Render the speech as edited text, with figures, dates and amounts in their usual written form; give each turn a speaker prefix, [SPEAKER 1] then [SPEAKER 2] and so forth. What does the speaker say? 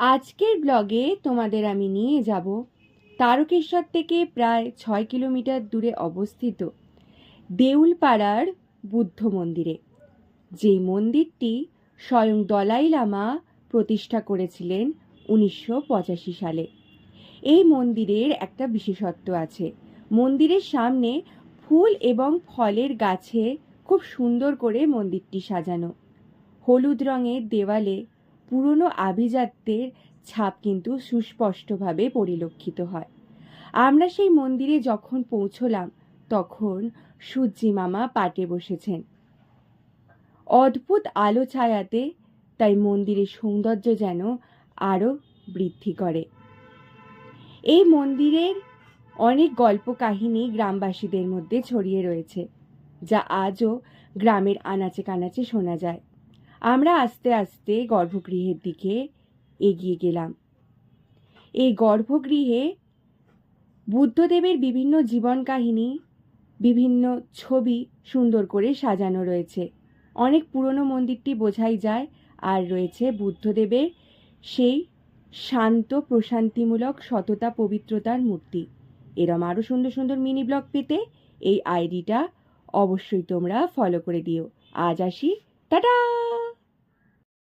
[SPEAKER 1] আজকের ব্লগে তোমাদের আমি নিয়ে যাব তারকেশ্বর থেকে প্রায় 6 কিলোমিটার দূরে অবস্থিত দেউলপাড়ার বুদ্ধ মন্দিরে, যেই মন্দিরটি স্বয়ং দলাই লামা প্রতিষ্ঠা করেছিলেন 1985 সালে। এই মন্দিরের একটা বিশেষত্ব আছে। মন্দিরের সামনে ফুল এবং ফলের গাছে খুব সুন্দর করে মন্দিরটি সাজানো। হলুদ রঙের দেওয়ালে পুরনো আভিজাত্যের ছাপ কিন্তু সুস্পষ্টভাবে পরিলক্ষিত হয়। আমরা সেই মন্দিরে যখন পৌঁছলাম তখন সূর্যি মামা পাটে বসেছেন অদ্ভুত আলো ছায়াতে, তাই মন্দিরের সৌন্দর্য যেন আরও বৃদ্ধি করে। এই মন্দিরের অনেক গল্প কাহিনী গ্রামবাসীদের মধ্যে ছড়িয়ে রয়েছে, যা আজও গ্রামের আনাচে কানাচে শোনা যায়। আমরা আস্তে আস্তে গর্ভগৃহের দিকে এগিয়ে গেলাম। এই গর্ভগৃহে বুদ্ধদেবের বিভিন্ন জীবন কাহিনী, বিভিন্ন ছবি সুন্দর করে সাজানো রয়েছে। অনেক পুরনো মন্দিরটি বোঝাই যায়, আর রয়েছে বুদ্ধদেবের সেই শান্ত প্রশান্তিমূলক সততা পবিত্রতার মূর্তি। এরম আরও সুন্দর সুন্দর মিনি ব্লগ পেতে এই আইডিটা অবশ্যই তোমরা ফলো করে দিও। আজ আসি, টাটা।